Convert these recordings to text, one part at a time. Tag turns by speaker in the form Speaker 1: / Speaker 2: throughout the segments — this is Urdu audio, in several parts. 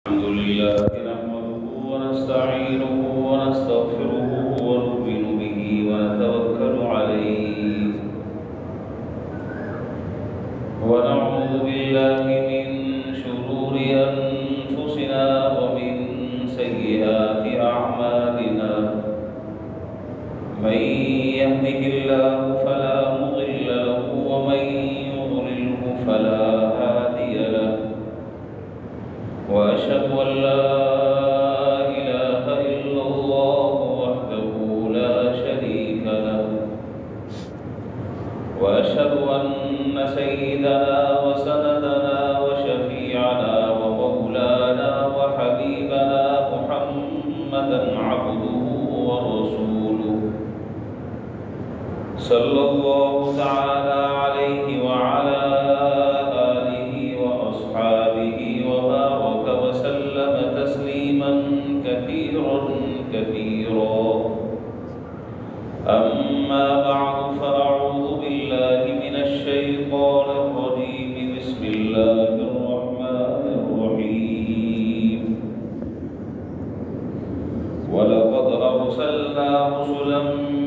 Speaker 1: الحمد لله نحمده ونستعينه ونستغفره ونؤمن به ونتوكل عليه ونعوذ بالله من شرور أنفسنا ومن سيئات أعمالنا من يهده الله فلا مضل له ومن يضلله فلا هادي له وأشهد أن لا إله إلا الله وحده لا شريك له وأشهد أن سيدنا وسندنا وشفيعنا ومولانا وحبيبنا محمدا عبده ورسوله صلى الله تعالى عليه وعلى آله وأصحابه وبارك وسلم تسليما كثيرا كثيرا. أما بعد فأعوذ بالله من الشيطان الرجيم. بسم الله الرحمن الرحيم. ولقد أرسلنا رسلا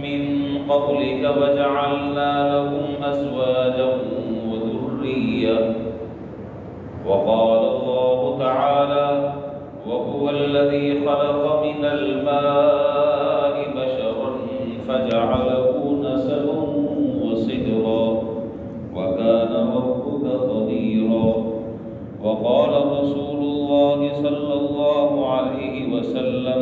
Speaker 1: من قبلك وجعلنا لهم أزواجا وذرية. وقال الله تعالى: وهو الذي خلق من الماء بشرا فجعله نسبا وصهرا وكان ربك قديرا. وقال رسول الله صلى الله عليه وسلم: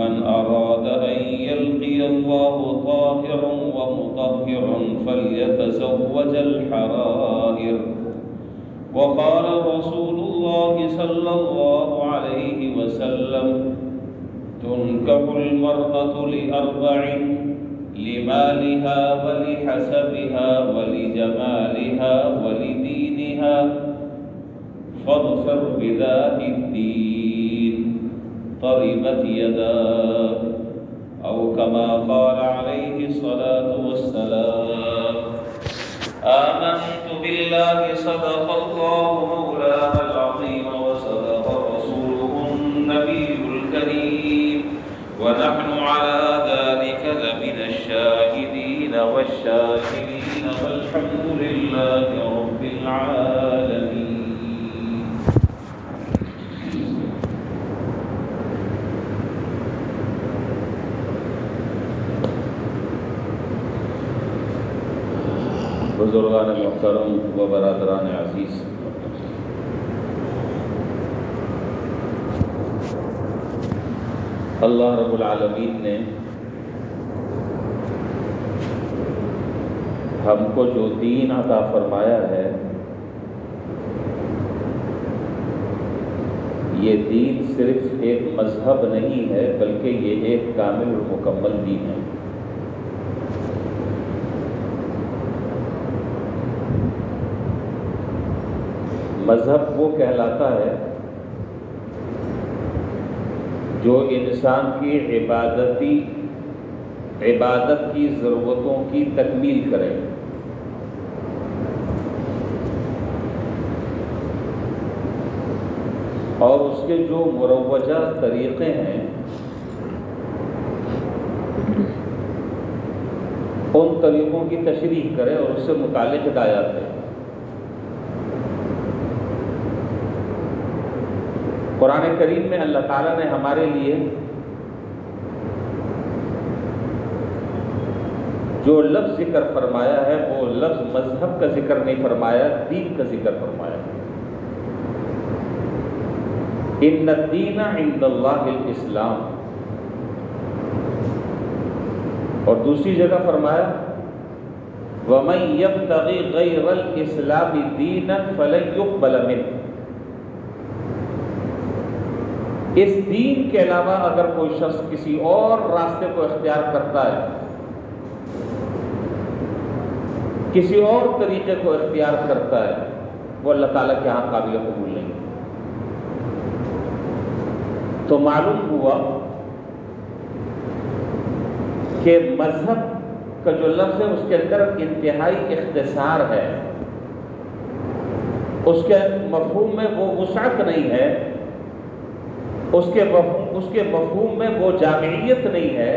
Speaker 1: من أراد أن يلقي الله طاهرا ومطهرا فليتزوج الحرائر. وقال رسول الله صلى الله عليه وسلم: تنكح المرأة لأربع: لمالها ولحسبها ولجمالها ولدينها فاظفر بذات الدين طربت يداك، أو كما قال عليه الصلاة والسلام. آمنت بالله صدق الله مولانا العظيم وصدق رسوله النبي الكريم، ونحن على ذلك لمن الشاهدين والشاكرين، والحمد لله رب العالمين. بزرگان محترم و برادران عزیز، اللہ رب العالمین نے ہم کو جو دین عطا فرمایا ہے، یہ دین صرف ایک مذہب نہیں ہے بلکہ یہ ایک کامل اور مکمل دین ہے۔ مذہب وہ کہلاتا ہے جو انسان کی عبادت کی ضرورتوں کی تکمیل کرے، اور اس کے جو مروجہ طریقے ہیں ان طریقوں کی تشریح کرے اور اس سے متعلق ہدایات دے۔ قرآن کریم میں اللہ تعالیٰ نے ہمارے لیے جو لفظ ذکر فرمایا ہے وہ لفظ مذہب کا ذکر نہیں فرمایا، دین کا ذکر فرمایا۔ ان الدین عند اللہ الاسلام، اور دوسری جگہ فرمایا وَمَن يَبْتَغِ غَيْرَ الْإِسْلَامِ دِينًا فَلَن يُقْبَلَ مِنْهُ۔ اس دین کے علاوہ اگر کوئی شخص کسی اور راستے کو اختیار کرتا ہے، کسی اور طریقے کو اختیار کرتا ہے، وہ اللہ تعالیٰ کے ہاں قابل قبول نہیں۔ تو معلوم ہوا کہ مذہب کا جو لفظ ہے اس کے اندر انتہائی اختصار ہے، اس کے مفہوم میں وہ وسعت نہیں ہے اس کے مفہوم میں وہ جامعیت نہیں ہے،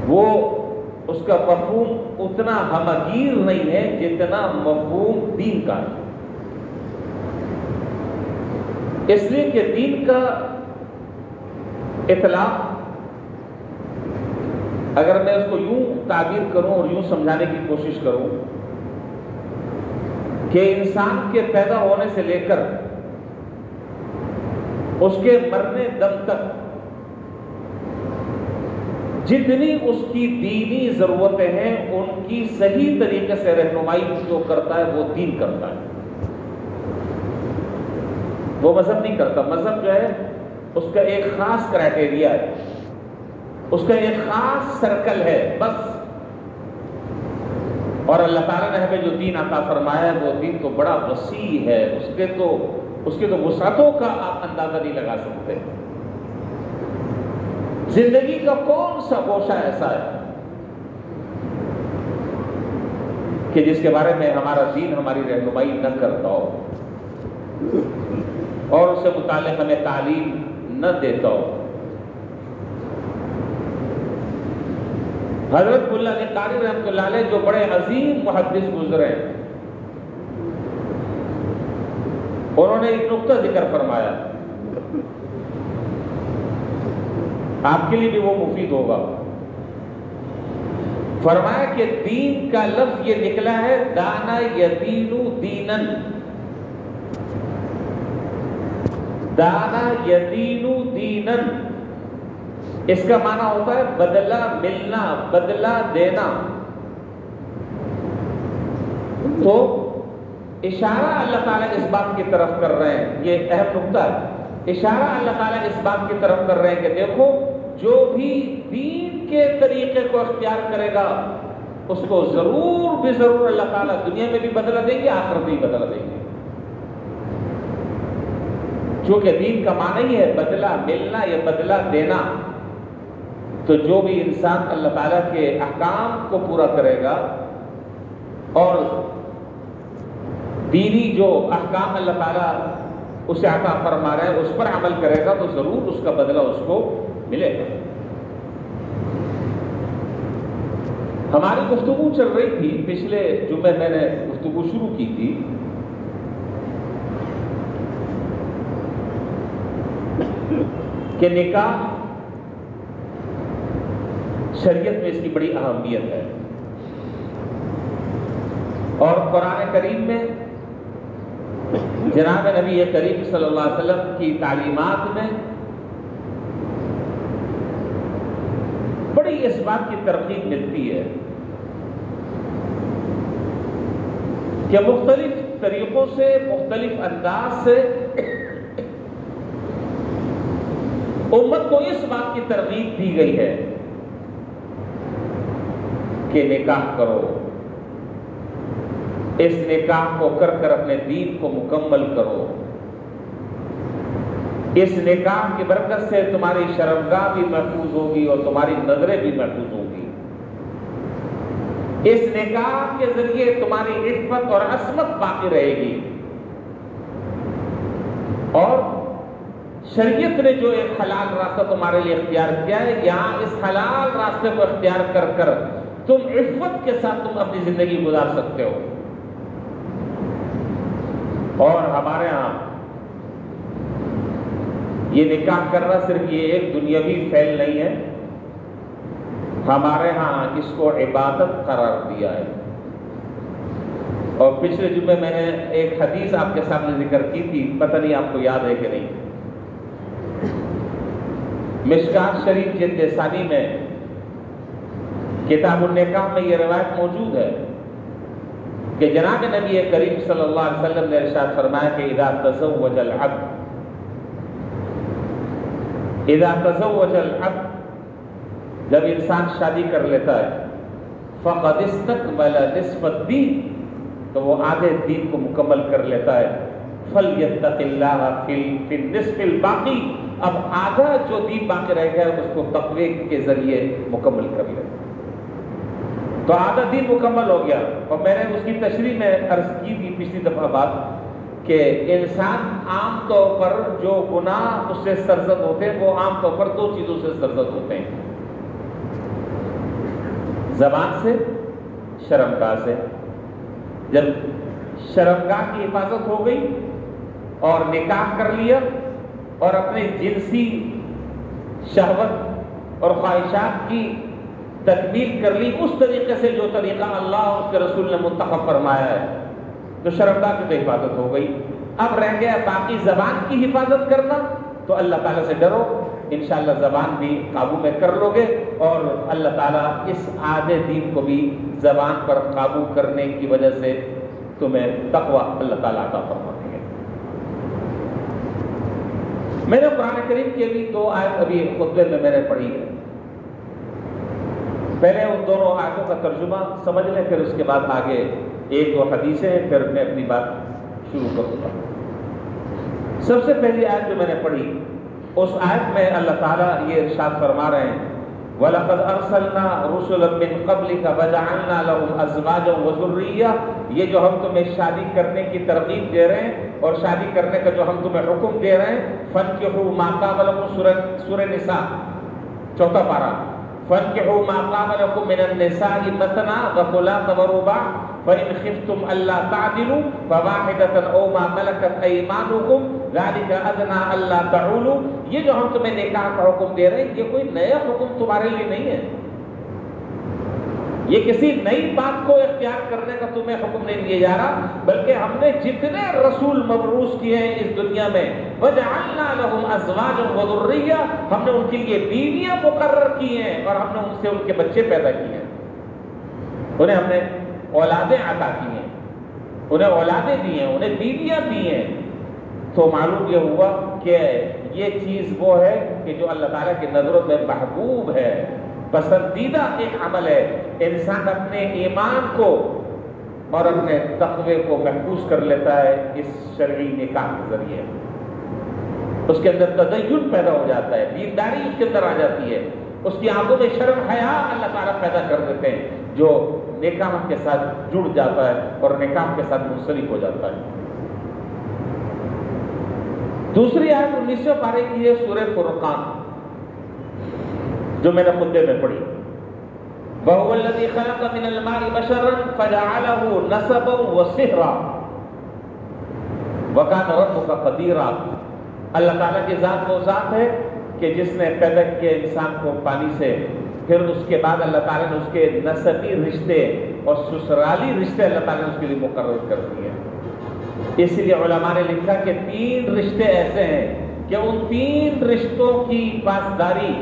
Speaker 1: وہ اس کا مفہوم اتنا ہمگیر نہیں ہے جتنا مفہوم دین کا ہے۔ اس لیے کہ دین کا اطلاق، اگر میں اس کو یوں تعبیر کروں اور یوں سمجھانے کی کوشش کروں کہ انسان کے پیدا ہونے سے لے کر اس کے مرنے دم تک جتنی اس کی دینی ضرورتیں ہیں ان کی صحیح طریقے سے رہنمائی جو کرتا ہے وہ دین کرتا ہے، وہ مذہب نہیں کرتا۔ مذہب جو ہے اس کا ایک خاص کرائٹیریا ہے، اس کا ایک خاص سرکل ہے بس۔ اور اللہ تعالیٰ نے ہمیں جو دین عطا فرمایا ہے وہ دین تو بڑا وسیع ہے، اس کے تو وسعتوں کا آپ اندازہ نہیں لگا سکتے۔ زندگی کا کون سا گوشہ ایسا ہے کہ جس کے بارے میں ہمارا دین ہماری رہنمائی نہ کرتا ہو اور اس سے متعلق ہمیں تعلیم نہ دیتا ہو۔ حضرت ملا علی قاری رحمۃ اللہ علیہ جو بڑے عظیم محدث گزرے، انہوں نے ایک نقطہ ذکر فرمایا، آپ کے لیے بھی وہ مفید ہوگا۔ فرمایا کہ دین کا لفظ یہ نکلا ہے دانا یدینو دینن، دانا یدینو دینن، اس کا معنی ہوتا ہے بدلہ ملنا، بدلہ دینا۔ تو اشارہ اللہ تعالیٰ اس بات کی طرف کر رہے ہیں، یہ اہم نقطہ ہے، اشارہ اللہ تعالیٰ اس بات کی طرف کر رہے ہیں کہ دیکھو جو بھی دین کے طریقے کو اختیار کرے گا اس کو ضرور بھی ضرور اللہ تعالیٰ دنیا میں بھی بدلہ دیں گے، آخرت میں بھی بدلہ دیں گے۔ چونکہ دین کا معنی ہی ہے بدلہ ملنا یا بدلہ دینا، تو جو بھی انسان اللہ تعالیٰ کے احکام کو پورا کرے گا اور دینی جو احکام اللہ تعالیٰ اسے عطا فرما رہے ہیں اس پر عمل کرے گا تو ضرور اس کا بدلہ اس کو ملے گا۔ ہماری گفتگو چل رہی تھی، پچھلے جمعے میں نے گفتگو شروع کی تھی کہ نکاح شریعت میں اس کی بڑی اہمیت ہے، اور قرآن کریم میں جناب نبی کریم صلی اللہ علیہ وسلم کی تعلیمات میں بڑی اس بات کی ترغیب ملتی ہے کہ مختلف طریقوں سے، مختلف انداز سے امت کو اس بات کی ترغیب دی گئی ہے کہ نکاح کرو، اس نکاح کو کر کر اپنے دین کو مکمل کرو، اس نکاح کی برکت سے تمہاری شرمگاہ بھی محفوظ ہوگی اور تمہاری نظریں بھی محفوظ ہوگی، اس نکاح کے ذریعے تمہاری عفت اور عصمت باقی رہے گی۔ اور شریعت نے جو ایک حلال راستہ تمہارے لیے اختیار کیا ہے، یہاں اس حلال راستے کو اختیار کر کر تم عفت کے ساتھ تم اپنی زندگی گزار سکتے ہو۔ اور ہمارے ہاں یہ نکاح کرنا صرف یہ ایک دنیاوی فعل نہیں ہے، ہمارے ہاں اس کو عبادت قرار دیا ہے۔ اور پچھلے جمعے میں نے ایک حدیث آپ کے سامنے ذکر کی تھی، پتہ نہیں آپ کو یاد ہے کہ نہیں۔ مشکات شریف جلد ثانی میں کتاب النکاح میں یہ روایت موجود ہے کہ جناب نبی کریم صلی اللہ علیہ وسلم نے ارشاد فرمایا کہ اذا تزوج العبد، جب انسان شادی کر لیتا ہے، فقد استکمل نصف الدین، تو وہ آدھے دین کو مکمل کر لیتا ہے، فلیتق اللہ فی النصف الباقی، اب آدھا جو دین باقی رہ گیا اس کو تقوی کے ذریعے مکمل کر لے۔ تو آدھا دین مکمل ہو گیا، اور میں نے اس کی تشریح میں عرض کی تھی پچھلی دفعہ بات کہ انسان عام طور پر جو گناہ اس سے سرزد ہوتے ہیں وہ عام طور پر 2 چیزوں سے سرزد ہوتے ہیں، زبان سے، شرمگاہ سے۔ جب شرمگاہ کی حفاظت ہو گئی اور نکاح کر لیا اور اپنی جنسی شہوت اور خواہشات کی تکمیل کر لی اس طریقے سے جو طریقہ اللہ اور اس کے رسول نے منتخب فرمایا ہے، تو شرمگاہ کی تو حفاظت ہو گئی۔ اب رہ گیا باقی زبان کی حفاظت کرنا، تو اللہ تعالیٰ سے ڈرو، انشاءاللہ زبان بھی قابو میں کر لو گے، اور اللہ تعالیٰ اس آدھے دین کو بھی زبان پر قابو کرنے کی وجہ سے تمہیں تقوی اللہ تعالیٰ عطا فرمائیں گے۔ میں نے قرآن کریم کی ابھی 2 آیت ابھی خطبے میں میں نے پڑھی ہے، پہلے ان دونوں آیتوں کا ترجمہ سمجھ لیں، پھر اس کے بعد آگے 1-2 حدیثیں، پھر میں اپنی بات شروع کروں گا۔ سب سے پہلی آیت جو میں نے پڑھی، اس آیت میں اللہ تعالیٰ یہ ارشاد فرما رہے ہیں وَلَقَدْ أَرْسَلْنَا رُسُلًا مِّن قَبْلِكَ وَجَعَلْنَا لَهُمْ أَزْوَاجًا وَذُرِّيَّةً، یہ جو ہم تمہیں شادی کرنے کی ترغیب دے رہے ہیں اور شادی کرنے کا جو ہم تمہیں حکم دے رہے ہیں، فَانْكِحُوا مَا طَابَ لَكُمْ، سورہ نساء 4 پارہ، فَانْكِحُوا مَا طَابَ لَكُم مِّنَ النِّسَاءِ مَثْنَىٰ وَثُلَاثَ وَرُبَاعَ فَإِنْ خِفْتُمْ أَلَّا تَعْدِلُوا فَوَاحِدَةً أَوْ مَا مَلَكَتْ أَيْمَانُكُمْ ذَلِكَ أَدْنَىٰ أَلَّا تَعُولُوا۔ یہ جو ہم تمہیں نکاح کا حکم دے رہے ہیں، یہ کوئی نیا حکم تمہارے لیے نہیں ہے، یہ کسی نئی بات کو اختیار کرنے کا تمہیں حکم نہیں دیا جا رہا، بلکہ ہم نے جتنے رسول مبعوث کیے ہیں اس دنیا میں، وَجَعَلْنَا لَهُمْ أَزْوَاجًا وَذُرِّيَّةً، ہم نے ان کے لیے بیویاں مقرر کی ہیں اور ہم نے ان سے ان کے بچے پیدا کیے ہیں، انہیں ہم نے اولادیں عطا کی ہیں، انہیں اولادیں دی ہیں، انہیں بیویاں دی ہیں۔ تو معلوم یہ ہوا کہ یہ چیز وہ ہے کہ جو اللہ تعالیٰ کی نظروں میں محبوب ہے، پسندیدہ ایک عمل ہے۔ انسان اپنے ایمان کو اور اپنے تقوی کو محفوظ کر لیتا ہے اس شرعی نکاح کے ذریعے، اس کے اندر تدین پیدا ہو جاتا ہے، دینداری اس کے اندر آ جاتی ہے، اس کی آنکھوں میں شرم حیا اللہ تعالیٰ پیدا کر دیتے ہیں، جو نکاح کے ساتھ جڑ جاتا ہے اور نکاح کے ساتھ منسلک ہو جاتا ہے۔ دوسری آیت 19 پارے کی ہے سورہ فرقان، جو میں نے خطبے میں پڑھی، وَهُوَ الَّذِي خَلَقَ مِنَ الْمَاءِ بَشَرًا فَجَعَلَهُ نَسَبًا وَصِهْرًا وَكَانَ رَبُّكَ قَدِيرًا۔ اللہ تعالیٰ کی ذات وہ ذات ہے کہ جس نے پیدا کیا انسان کو پانی سے، پھر اس کے بعد اللہ تعالیٰ نے اس کے نسبی رشتے اور سسرالی رشتے اللہ تعالیٰ نے اس کے لیے مقرر کر دیے ہیں۔ اس لیے علماء نے لکھا کہ 3 رشتے ایسے ہیں کہ ان 3 رشتوں کی پاسداری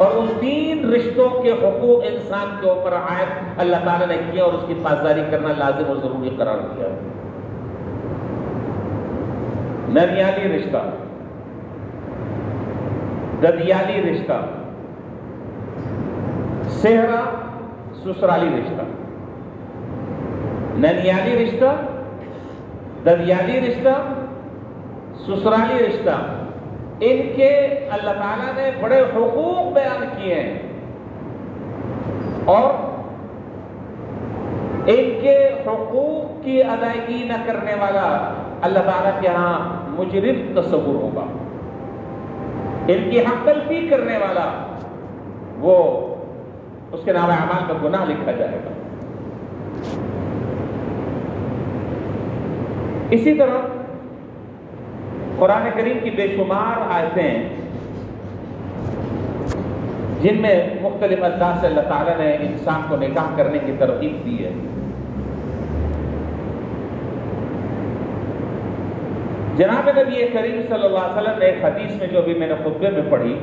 Speaker 1: اور ان 3 رشتوں کے حقوق انسان کے اوپر عائد اللہ تعالیٰ نے کیا اور اس کی پاسداری کرنا لازم اور ضروری قرار دیا۔ ننیالی رشتہ، ددیالی رشتہ، سہرا سسرالی رشتہ۔ ننیالی رشتہ، ددیالی رشتہ، سسرالی رشتہ، ان کے اللہ تعالیٰ نے بڑے حقوق بیان کیے ہیں اور ان کے حقوق کی ادائیگی نہ کرنے والا اللہ تعالیٰ کے ہاں مجرم تصور ہوگا، ان کی حق تلفی کرنے والا وہ اس کے نام اعمال میں گناہ لکھا جائے گا۔ اسی طرح قرآن کریم کی بے شمار آیتیں جن میں مختلف انداز سے اللہ تعالیٰ نے انسان کو نکاح کرنے کی ترغیب دی ہے۔ جناب نبی کریم صلی اللہ علیہ وسلم نے ایک حدیث میں جو بھی میں نے خطبے میں پڑھی،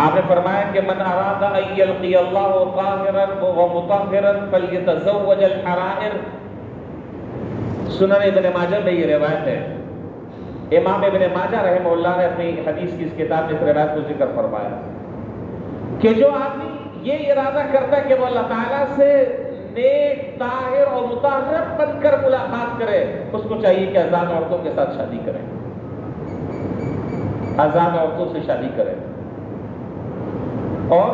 Speaker 1: آپ نے فرمایا کہ من اراد ان یلقی اللہ طاہرا ومطہرا فلیتزوج الحرائر۔ سنن ابن ماجہ میں یہ روایت ہے، امام ابن ماجہ رحمہ اللہ نے اپنی حدیث کی اس کتاب میں اس روایت کو ذکر فرمایا کہ جو آدمی یہ ارادہ کرتا ہے کہ وہ اللہ تعالیٰ سے نیک، طاہر اور مطہر بن کر ملاقات کرے، اس کو چاہیے کہ آزاد عورتوں کے ساتھ شادی کرے، آزاد عورتوں سے شادی کرے۔ اور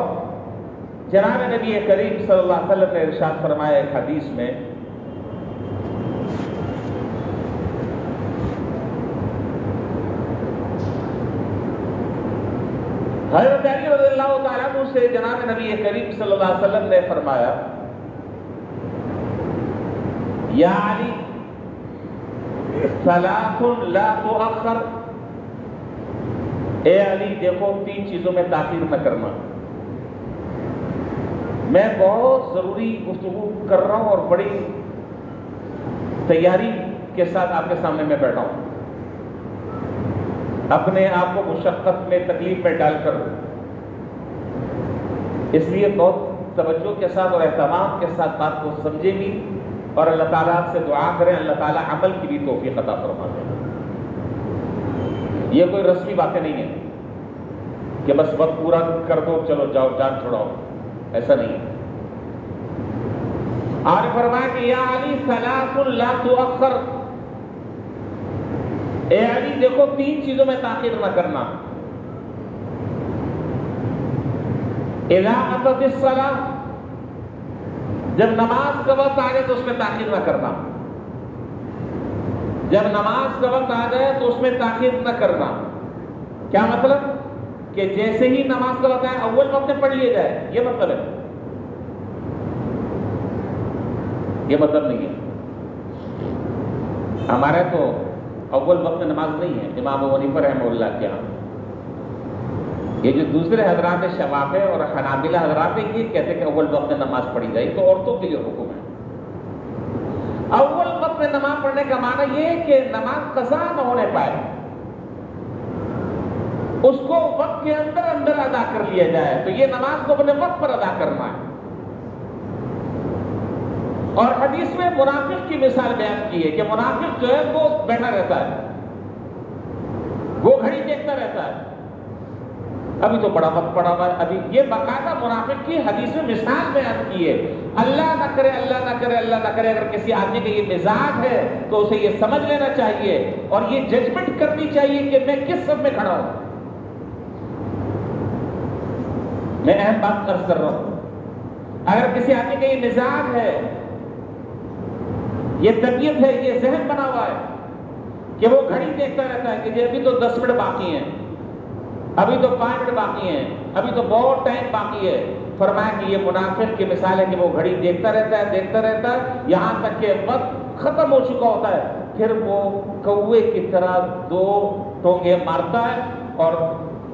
Speaker 1: جناب نبی کریم صلی اللہ علیہ وسلم نے ارشاد فرمایا ایک حدیث میں حضرت علی رضی اللہ تعالیٰ عنہ سے جناب نبی کریم صلی اللہ علیہ وسلم نے فرمایا یا علی ثلاث لا تؤخر، اے علی دیکھو 3 چیزوں میں تاخیر نہ کرنا. میں بہت ضروری گفتگو کر رہا ہوں اور بڑی تیاری کے ساتھ آپ کے سامنے میں بیٹھا ہوں. اپنے آپ کو مشقت میں تکلیف میں ڈال کر، اس لیے بہت توجہ کے ساتھ اور اہتمام کے ساتھ بات کو سمجھے بھی، اور اللہ تعالیٰ سے دعا کریں اللہ تعالیٰ عمل کی بھی توفیق عطا فرما دے. یہ کوئی رسمی باتیں نہیں ہیں کہ بس وقت پورا کر دو چلو جاؤ جان چھوڑاؤ، ایسا نہیں ہے. اور فرمایا کہ یا علی ثلاث لا تؤخر، اے علی دیکھو 3 چیزوں میں تاخیر نہ کرنا. اذا اتت الصلاۃ، جب نماز کا وقت آ جائے تو اس میں تاخیر نہ کرنا. جب نماز کا وقت آ جائے تو اس میں تاخیر نہ کرنا. کیا مطلب؟ کہ جیسے ہی نماز کا وقت آئے اول وقت میں پڑھ لیا جائے، یہ مطلب ہے؟ یہ مطلب نہیں ہے. ہمارے تو اول وقت میں نماز نہیں ہے امام ابو حنیفہ رحمہ اللہ کے یہاں. یہ جو دوسرے حضرات شوافع اور حنابلہ حضرات یہ کہتے ہیں کہ اول وقت میں نماز پڑھی جائے، تو عورتوں کے لیے حکم ہے. اول وقت میں نماز پڑھنے کا معنی یہ ہے کہ نماز قضا نہ ہونے پائے، اس کو وقت کے اندر اندر ادا کر لیا جائے. تو یہ نماز کو اپنے وقت پر ادا کرنا ہے. اور حدیث میں منافق کی مثال بیان کی ہے کہ منافق جو ہے وہ بیٹھا رہتا ہے، وہ گھڑی دیکھتا رہتا ہے، ابھی تو بڑا وقت پڑا ہوا ہے. ابھی یہ باقاعدہ منافق کی حدیث میں مثال بیان کی ہے. اللہ نہ کرے اللہ نہ کرے اللہ نہ کرے، اگر کسی آدمی کا یہ مزاج ہے تو اسے یہ سمجھ لینا چاہیے اور یہ ججمنٹ کرنی چاہیے کہ میں کس صف میں کھڑا ہوں. میں اہم بات عرض کر رہا ہوں. اگر کسی آدمی کا یہ مزاج ہے، یہ طبیعت ہے، یہ ذہن بنا ہوا ہے کہ وہ گھڑی دیکھتا رہتا ہے کہ ابھی تو 10 منٹ باقی ہیں، ابھی تو 5 منٹ باقی ہیں، ابھی تو بہت ٹائم باقی ہے. فرمایا کہ یہ منافق کی مثال ہے کہ وہ گھڑی دیکھتا رہتا ہے یہاں تک کہ وقت ختم ہو چکا ہوتا ہے، پھر وہ کوے کی طرح 2 ٹونگے مارتا ہے اور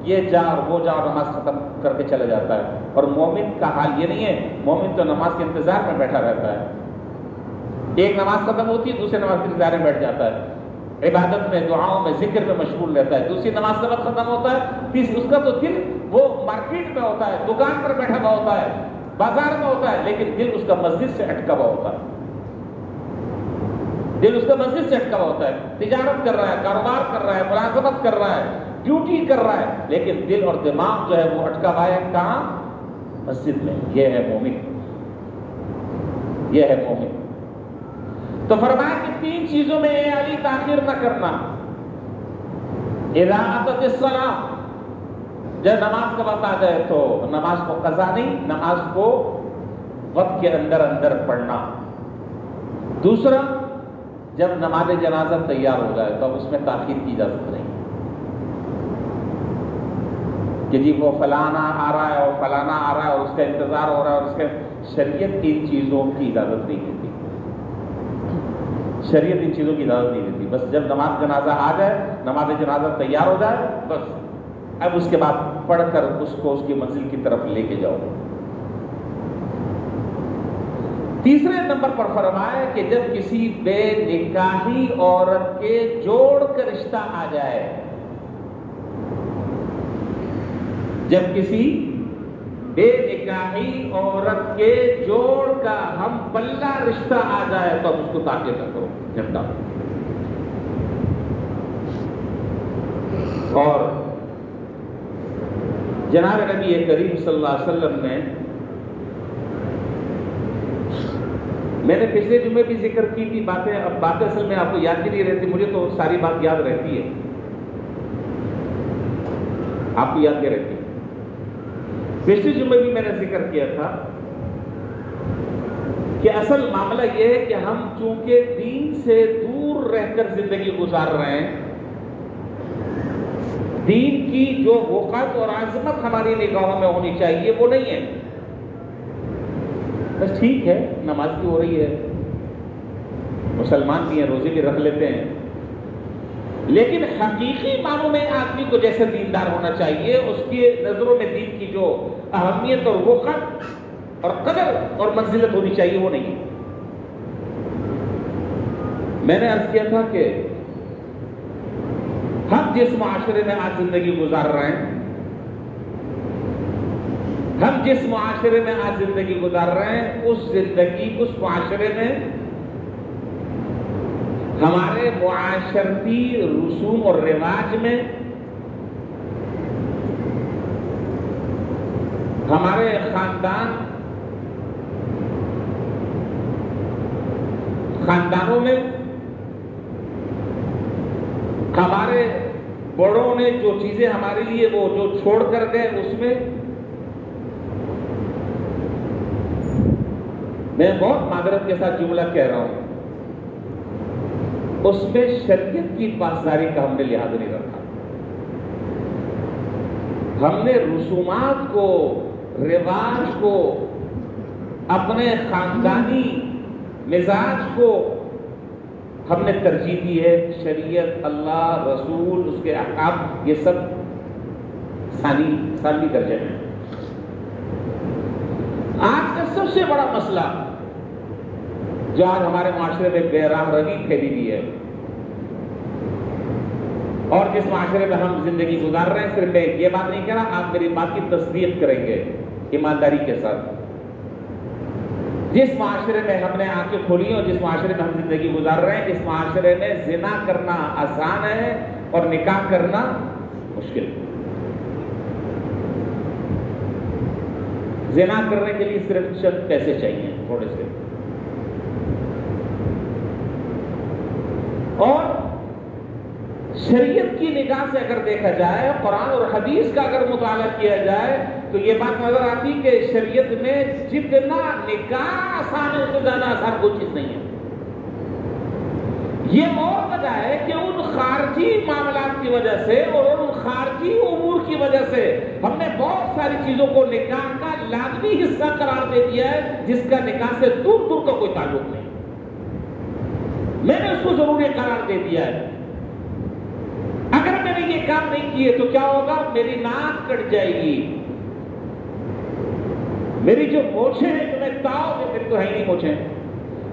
Speaker 1: یہ جا اور وہ جا اور نماز ختم کر کے چلا جاتا ہے. اور مومن کا حال یہ نہیں ہے. مومن تو نماز کے انتظار میں بیٹھا رہتا ہے. ایک نماز ختم ہوتی ہے دوسری نماز کے انتظار میں بیٹھ جاتا ہے، عبادت میں، دعاؤں میں، ذکر میں مشغول رہتا ہے. دوسری نماز کا وقت ختم ہوتا ہے، اس کا تو دل وہ مارکیٹ میں ہوتا ہے، دکان پر بیٹھا ہوا ہوتا ہے، بازار میں ہوتا ہے، لیکن دل اس کا مسجد سے اٹکا ہوا ہوتا ہے. دل اس کا مسجد سے اٹکا ہوا ہوتا ہے. تجارت کر رہا ہے، کاروبار کر رہا ہے، ملازمت کر رہا ہے، ڈیوٹی کر رہا ہے، لیکن دل اور دماغ جو ہے وہ اٹکا ہوا ہے کہاں؟ مسجد میں. یہ ہے مومن، یہ ہے مومن. تو فرمایا کہ 3 چیزوں میں اے علی تاخیر نہ کرنا. اذا اتت الصلاۃ، جب نماز کا وقت آ جائے تو نماز کو قضا نہیں، نماز کو وقت کے اندر اندر پڑھنا. دوسرا، جب نماز جنازہ تیار ہو جائے تو اب اس میں تاخیر کی اجازت نہیں کہ جی وہ فلانا آ رہا ہے اور فلانا آ رہا ہے اور اس کا انتظار ہو رہا ہے اور اس کے. شریعت ان چیزوں کی اجازت نہیں دیتی. شریعت ان چیزوں کی اجازت نہیں دیتی. بس جب نماز جنازہ آ جائے، نماز جنازہ تیار ہو جائے، بس اب اس کے بعد پڑھ کر اس کو اس کی منزل کی طرف لے کے جاؤ. تیسرے نمبر پر فرمایا کہ جب کسی بے نکاحی عورت کے جوڑ کا رشتہ آ جائے، جب کسی بے نکاحی عورت کے جوڑ کا ہم پلہ رشتہ آ جائے تو اب اس کو تاخیر نہ کرو، نپٹا. اور جناب نبی کریم صلی اللہ علیہ وسلم نے، میں نے پچھلے جمعے بھی ذکر کی تھی باتیں، اب باتیں اصل میں آپ کو یاد بھی نہیں رہتی، مجھے تو ساری بات یاد رہتی ہے، آپ کو یاد نہیں رہتی. پچھلے جمعے بھی میں نے ذکر کیا تھا کہ اصل معاملہ یہ ہے کہ ہم چونکہ دین سے دور رہ کر زندگی گزار رہے ہیں، دین کی جو وقت اور عظمت ہماری نگاہوں میں ہونی چاہیے وہ نہیں ہے. بس ٹھیک ہے، نماز بھی ہو رہی ہے، مسلمان بھی ہیں، روزے بھی رکھ لیتے ہیں، لیکن حقیقی معنوں میں آدمی کو جیسے دیندار ہونا چاہیے، اس کی نظروں میں دین کی جو اہمیت اور وقت اور قدر اور منزلت ہونی چاہیے وہ نہیں ہے. میں نے عرض کیا تھا کہ ہم جس معاشرے میں آج زندگی گزار رہے ہیں، ہم جس معاشرے میں آج زندگی گزار رہے ہیں، اس معاشرے میں ہمارے معاشرتی رسوم اور رواج میں، ہمارے خاندانوں میں، ہمارے بڑوں نے جو چیزیں ہمارے لیے وہ جو چھوڑ کر گئے، اس میں میں بہت معذرت کے ساتھ جملہ کہہ رہا ہوں، اس میں شریعت کی پاسداری کا ہم نے لحاظ نہیں رکھا. ہم نے رسومات کو، رواج کو، اپنے خاندانی مزاج کو ہم نے ترجیح دی ہے. شریعت، اللہ، رسول، اس کے احکام، یہ سب ثانوی درجے میں. آج کا سب سے بڑا مسئلہ جو آج ہمارے معاشرے میں بے راہ روی پھیلی ہوئی ہے، اور جس معاشرے میں ہم زندگی گزار رہے ہیں، صرف میں یہ بات نہیں کہہ رہا، آپ میری بات کی تصدیق کریں گے ایمانداری کے ساتھ. جس معاشرے میں ہم نے آنکھیں کھولی اور جس معاشرے میں ہم زندگی گزار رہے ہیں، اس معاشرے میں زنا کرنا آسان ہے اور نکاح کرنا مشکل. زنا کرنے کے لیے صرف چند پیسے چاہیے، تھوڑے سے. اور شریعت کی نگاہ سے اگر دیکھا جائے، قرآن اور حدیث کا اگر مطالعہ کیا جائے، تو یہ بات نظر آتی کہ شریعت میں جتنا نکاح آسان ہے اس سے زیادہ آسان کوئی چیز نہیں ہے. یہ اور وجہ ہے کہ ان خارجی معاملات کی وجہ سے اور ان خارجی امور کی وجہ سے ہم نے بہت ساری چیزوں کو نکاح کا لازمی حصہ قرار دے دیا ہے، جس کا نکاح سے دور دور کا کوئی تعلق نہیں. میں نے اس کو ضروری قرار دے دیا ہے. اگر میں نے یہ کام نہیں کیے تو کیا ہوگا؟ میری ناک کٹ جائے گی، میری جو موچھیں ہیں جو میں تاؤ دے، میری تو ہے ہی نہیں موچھیں،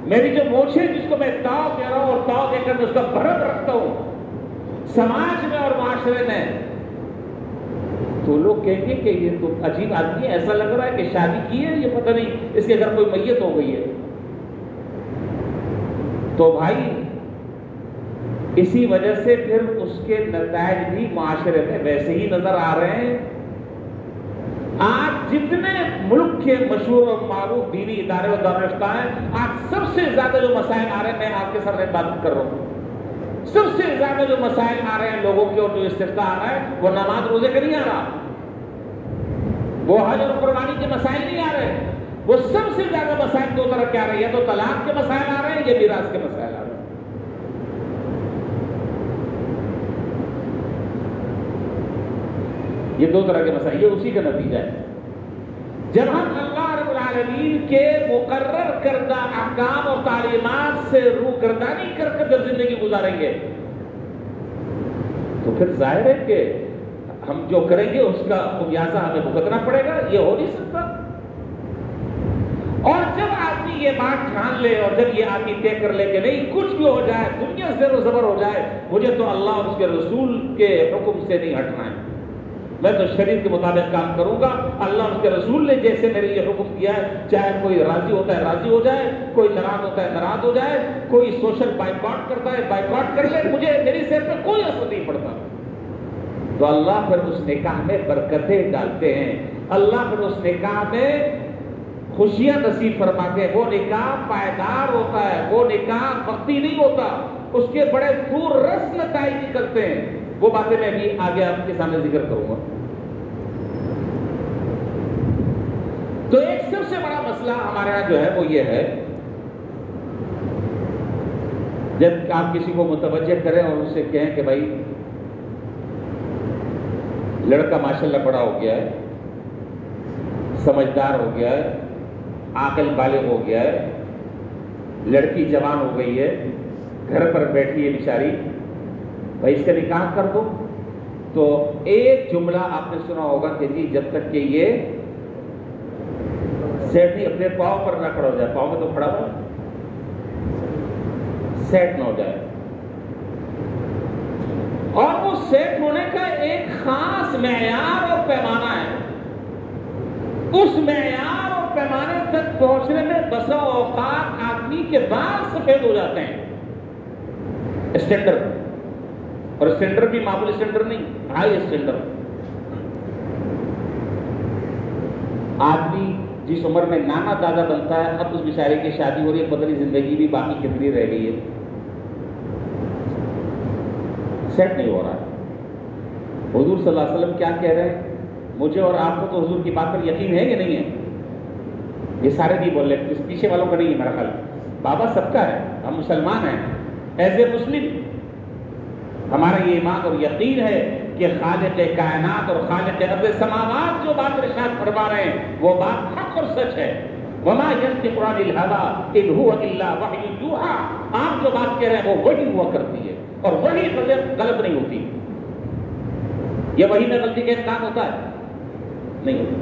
Speaker 1: میری جو موچھیں جس کو میں تاؤ دے رہا ہوں اور تاؤ دے کر میں اس کا بھرم رکھتا ہوں سماج میں اور معاشرے میں، تو لوگ کہیں گے کہ یہ تو عجیب آدمی ہے، ایسا لگ رہا ہے کہ شادی کی ہے، یہ پتہ نہیں اس کے گھر کوئی میت ہو گئی ہے. تو بھائی اسی وجہ سے پھر اس کے نتائج بھی معاشرے میں ویسے ہی نظر آ رہے ہیں. آج جتنے ملک کے مشہور اور معروف دینی ادارے اور دانشگاہ ہیں، آج سب سے زیادہ جو مسائل آ رہے ہیں، میں آپ کے سامنے بات کر رہا ہوں، سب سے زیادہ جو مسائل آ رہے ہیں لوگوں کے اور جو استفتاء آ رہا ہے، وہ نماز روزے کا نہیں آ رہا، وہ حج اور قربانی کے مسائل نہیں آ رہے. وہ سب سے زیادہ مسائل دو طرح کے آ رہے ہیں، یا تو طلاق کے مسائل آ رہے ہیں یا میراث کے مسائل آ رہے ہیں. یہ دو طرح کے مسائل، یہ اسی کا نتیجہ ہے. جب ہم اللہ رب العالمین کے مقرر کردہ احکام اور تعلیمات سے روگردانی کر کر جب زندگی گزاریں گے، تو پھر ظاہر ہے کہ ہم جو کریں گے اس کا خمیازہ ہمیں بھگتنا پڑے گا. یہ ہو نہیں سکتا. اور جب آدمی یہ بات ٹھان لے اور جب یہ آدمی طے کر لے کہ نہیں، کچھ بھی ہو جائے، دنیا زیر و زبر ہو جائے، مجھے تو اللہ اور اس کے رسول کے حکم سے نہیں ہٹنا ہے، میں تو شریعت کے مطابق کام کروں گا. اللہ اور اس کے رسول نے جیسے میرے یہ حکم دیا ہے، چاہے کوئی راضی ہوتا ہے راضی ہو جائے، کوئی ناراض ہوتا ہے ناراض ہو جائے، کوئی سوشل بائیکاٹ کرتا ہے بائیکاٹ کر لے، مجھے میری صحت پہ کوئی اثر نہیں پڑتا. تو اللہ پھر اس نکاح میں برکتیں ڈالتے ہیں، اللہ پھر اس نکاح میں خوشیاں نصیب فرماتے ہیں. وہ نکاح پائیدار ہوتا ہے، وہ نکاح وقتی نہیں ہوتا، اس کے بڑے دور رس نتائج نکلتے ہیں. وہ باتیں میں بھی آگے آپ کے سامنے ذکر کروں گا. تو ایک سب سے بڑا مسئلہ ہمارے یہاں جو ہے وہ یہ ہے، جب آپ کسی کو متوجہ کریں اور ان سے کہیں کہ بھائی لڑکا ماشاءاللہ بڑا ہو گیا ہے، سمجھدار ہو گیا ہے، عاقل بالغ ہو گیا ہے، لڑکی جوان ہو گئی ہے، گھر پر بیٹھی ہے بیچاری، بھائی اس کا نکاح کر دو. تو ایک جملہ آپ نے سنا ہوگا کہ جی جب تک کہ یہ سیٹ نہیں اپنے پاؤں پر نہ کھڑا ہو جائے، پاؤں میں تو کھڑا ہوا سیٹ نہ ہو جائے. اور وہ سیٹ ہونے کا ایک خاص معیار اور پیمانہ ہے. اس معیار اور پیمانے تک پہنچنے میں بسا اوقات آدمی کے بال سفید ہو جاتے ہیں. اسٹینڈرڈ، اور اسٹینڈرڈ بھی معمولی اسٹینڈرڈ نہیں، ہائی اسٹینڈرڈ. آدمی جس عمر میں نانا دادا بنتا ہے، اب اس بیچارے کی شادی ہو رہی ہے، پتہ نہیں زندگی بھی باقی کتنی رہ گئی ہے، سیٹ نہیں ہو رہا. حضور صلی اللہ علیہ وسلم کیا کہہ رہے ہیں؟ مجھے اور آپ کو تو حضور کی بات پر یقین ہے کہ نہیں ہے؟ یہ سارے نہیں بول رہے، اس پیچھے والوں کا نہیں ہے میرا خیال. بابا سب کا ہے، ہم مسلمان ہیں. ایز اے مسلم ہمارا یہ ایمان اور یقین ہے کہ خالق کائنات اور خالق ارض سماوات جو بات ارشاد فرما رہے ہیں وہ بات حق اور سچ ہے. وما ينطق عن الهوى ان هو الا وحی یوحى. آپ جو بات کہہ رہے ہیں وہ وحی ہوا کرتی ہے، اور وحی غلط نہیں ہوتی. یہ وحی میں غلطی کا امکان ہوتا ہے؟ نہیں ہوتا.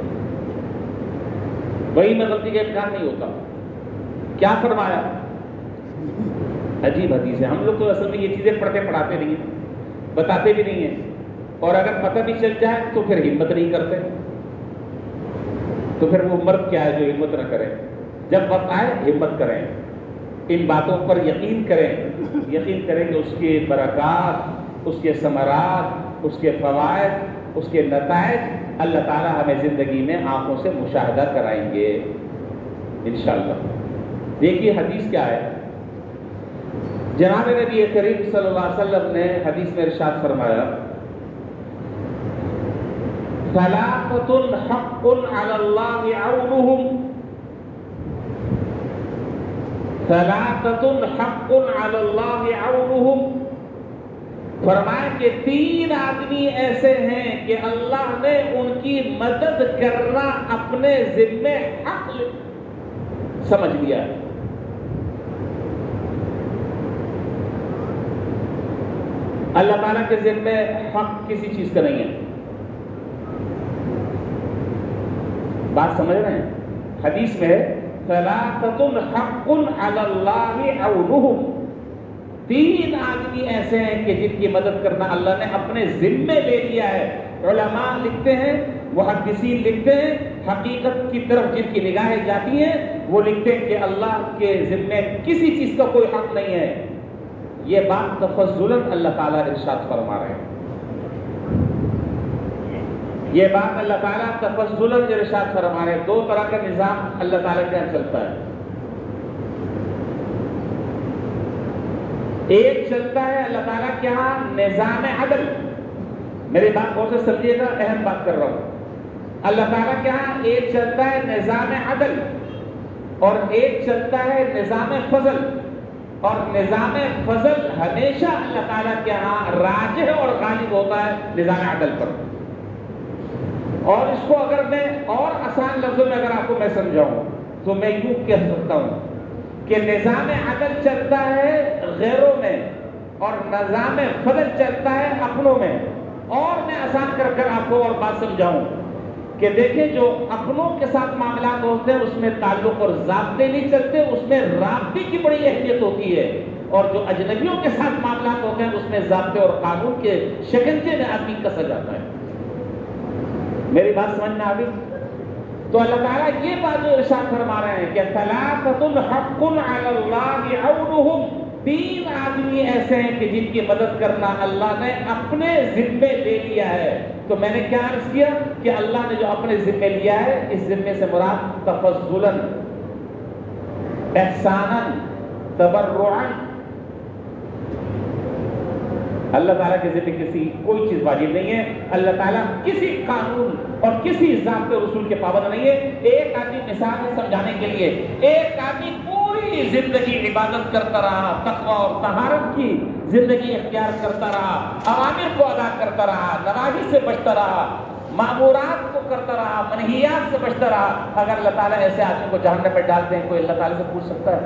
Speaker 1: وحی میں غلطی کا امکان نہیں ہوتا. کیا فرمایا؟ عجیب حدیث ہے. ہم لوگ تو اصل میں یہ چیزیں پڑھتے پڑھاتے نہیں ہیں، بتاتے بھی نہیں ہیں، اور اگر پتہ بھی چل جائے تو پھر ہمت نہیں کرتے. تو پھر وہ مرد کیا ہے جو ہمت نہ کرے؟ جب وقت آئے ہمت کریں، ان باتوں پر یقین کریں. یقین کریں کہ اس کے برکات، اس کے ثمرات، اس کے فوائد، اس کے نتائج اللہ تعالیٰ ہمیں زندگی میں آنکھوں سے مشاہدہ کرائیں گے انشاءاللہ. دیکھیے حدیث کیا ہے. جناب نبی کریم صلی اللہ علیہ وسلم نے حدیث میں ارشاد فرمایا ثلاثۃ حق علی اللہ عونہم، ثلاثۃ حق علی اللہ عونہم. فرمایا کہ 3 آدمی ایسے ہیں کہ اللہ نے ان کی مدد کرنا اپنے ذمے حق سمجھ لیا. اللہ تعالیٰ کے ذمے حق کسی چیز کا نہیں ہے. بات سمجھ رہے ہیں؟ حدیث میں ثلاثۃ حق علی اللہ عونہم، 3 آدمی ایسے ہیں کہ جن کی مدد کرنا اللہ نے اپنے ذمے لے لیا ہے. علماء لکھتے ہیں، محدثین لکھتے ہیں، حقیقت کی طرف جن کی نگاہیں جاتی ہیں وہ لکھتے ہیں کہ اللہ کے ذمے کسی چیز کا کوئی حق نہیں ہے. یہ بات تفضلاً اللہ تعالیٰ ارشاد فرما رہے ہیں. یہ بات اللہ تعالیٰ تفضلاً ارشاد فرما رہے ہیں. 2 طرح کا نظام اللہ تعالیٰ کے یہاں چلتا ہے. ایک چلتا ہے اللہ تعالیٰ کے یہاں نظام عدل. میری بات غور سے سمجھیے گا، اہم بات کر رہا ہوں. اللہ تعالیٰ کے یہاں ایک چلتا ہے نظام عدل، اور ایک چلتا ہے نظام فضل. اور نظام فضل ہمیشہ اللہ تعالیٰ کے ہاں راجح اور غالب ہوتا ہے نظام عدل پر. اور اس کو اگر میں اور آسان لفظوں میں اگر آپ کو میں سمجھاؤں تو میں یوں کہہ سکتا ہوں کہ نظام عدل چلتا ہے غیروں میں اور نظام فضل چلتا ہے اپنوں میں. اور میں آسان کر کر آپ کو اور بات سمجھاؤں کہ دیکھیں جو اپنوں کے ساتھ معاملات ہوتے ہیں اس میں تعلق اور ضابطے نہیں چلتے، اس میں رابطے کی بڑی اہمیت ہوتی ہے. اور جو اجنبیوں کے ساتھ معاملات ہوتے ہیں اس میں ضابطے اور قانون کے شکنجے میں آدمی کسا جاتا ہے. میری بات سمجھ میں آ گئی؟ تو اللہ تعالیٰ یہ بات جو ارشاد فرما رہے ہیں کہ ثلاثۃ حق علی اللہ عونہم، 3 آدمی ایسے ہیں کہ جن کی مدد کرنا اللہ نے اپنے ذمے لے لیا ہے. تو میں نے کیا عرض کیا کہ اللہ نے جو اپنے ذمے لیا ہے، اس ذمے سے مراد تفضلاً، احساناً، تبرعاً. اللہ تعالیٰ کے ذمے کسی کوئی چیز واجب نہیں ہے. اللہ تعالیٰ کسی قانون اور کسی ضابطے رسول کے پابند نہیں ہے. ایک آدمی مثال ہے سمجھانے کے لیے، ایک آدمی پوری پوری زندگی عبادت کرتا رہا، تقوی اور طہارت کی زندگی اختیار کرتا رہا، اوامر کو ادا کرتا رہا، نواہی سے بچتا رہا، مامورات کو کرتا رہا، منہیات سے بچتا رہا، اگر اللہ تعالیٰ ایسے آدمی کو جہنم میں ڈال دیں، کوئی اللہ تعالیٰ سے پوچھ سکتا ہے؟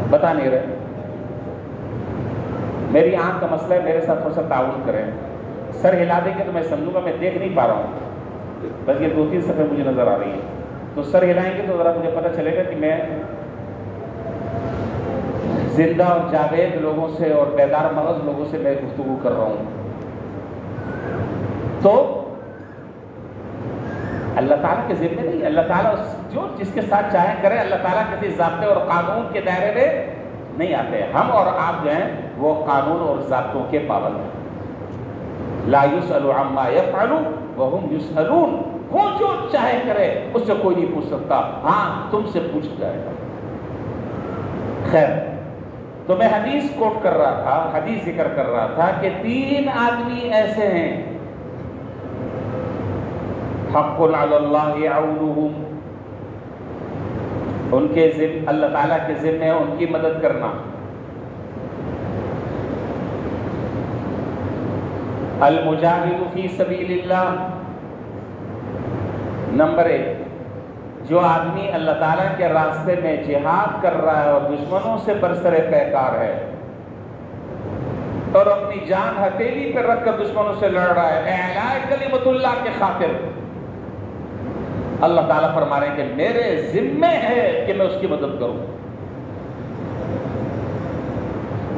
Speaker 1: بتا نہیں رہے۔ میری آنکھ کا مسئلہ ہے، میرے ساتھ تھوڑا سا تعاون کریں۔ سر ہلا دیں گے تو میں سمجھوں گا میں دیکھ نہیں پا رہا ہوں، بس یہ 2-3 صفحے مجھے نظر آ رہی ہیں، تو سر ہلائیں گے تو ذرا مجھے پتہ چلے گا کہ میں زندہ اور جاوید لوگوں سے اور بیدار مغز لوگوں سے میں گفتگو کر رہا ہوں۔ تو اللہ تعالیٰ کے ذمہ نہیں، اللہ تعالیٰ جو جس کے ساتھ چاہے کرے، اللہ تعالیٰ کسی ضابطے اور قانون کے دائرے میں نہیں آتے۔ ہم اور آپ جو ہیں وہ قانون اور ضابطوں کے پابند ہیں۔ لا يسأل عما يفعل وهم يسألون، وہ جو چاہے کرے اس سے کوئی نہیں پوچھ سکتا، ہاں تم سے پوچھ جائے گا۔ خیر، تو میں حدیث کوٹ کر رہا تھا، حدیث ذکر کر رہا تھا کہ 3 آدمی ایسے ہیں، حق علی اللہ عونہم، ان کے اللہ تعالیٰ کے ذمہ ہے ان کی مدد کرنا۔ المجاہد فی سبیل اللہ، نمبر 1، جو آدمی اللہ تعالیٰ کے راستے میں جہاد کر رہا ہے اور دشمنوں سے برسر پیکار ہے اور اپنی جان ہتھیلی پر رکھ کر دشمنوں سے لڑ رہا ہے اعلاء کلمت اللہ کے خاطر، اللہ تعالیٰ فرما رہے ہیں کہ میرے ذمہ ہے کہ میں اس کی مدد کروں۔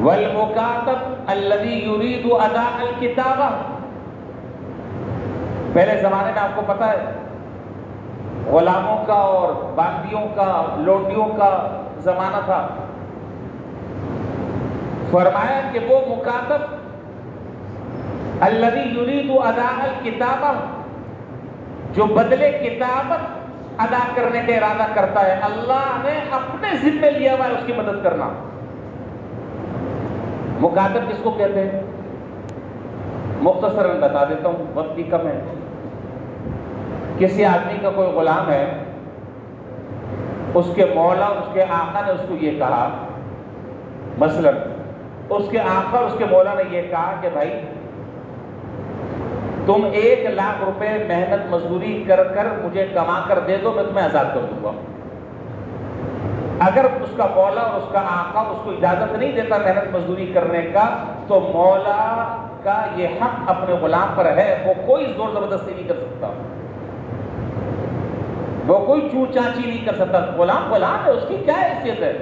Speaker 1: والمکاتب الذی یرید اداء الکتابہ، پہلے زمانے میں آپ کو پتا ہے غلاموں کا اور باندیوں کا، لونڈیوں کا زمانہ تھا، فرمایا کہ وہ مکاتب الذی یرید اداء الکتابہ، جو بدلے کتابت ادا کرنے کا ارادہ کرتا ہے، اللہ نے اپنے ذمہ لیا ہوا ہے اس کی مدد کرنا۔ مکاتب کس کو کہتے ہیں؟ مختصراً بتا دیتا ہوں، وقت بھی کم ہے۔ کسی آدمی کا کوئی غلام ہے، اس کے مولا، اس کے آقا نے اس کو یہ کہا، مثلاً اس کے آقا اور اس کے مولا نے یہ کہا کہ بھائی تم 1 لاکھ روپے محنت مزدوری کر کر مجھے کما کر دے دو، میں تمہیں آزاد کر دوں گا۔ اگر اس کا مولا اور اس کا آقا اس کو اجازت نہیں دیتا محنت مزدوری کرنے کا، تو مولا کا یہ حق اپنے غلام پر ہے، وہ کوئی زور زبردستی نہیں کر سکتا، وہ کوئی چون چانچی نہیں کر سکتا۔ غلام ہے، اس کی کیا حیثیت ہے؟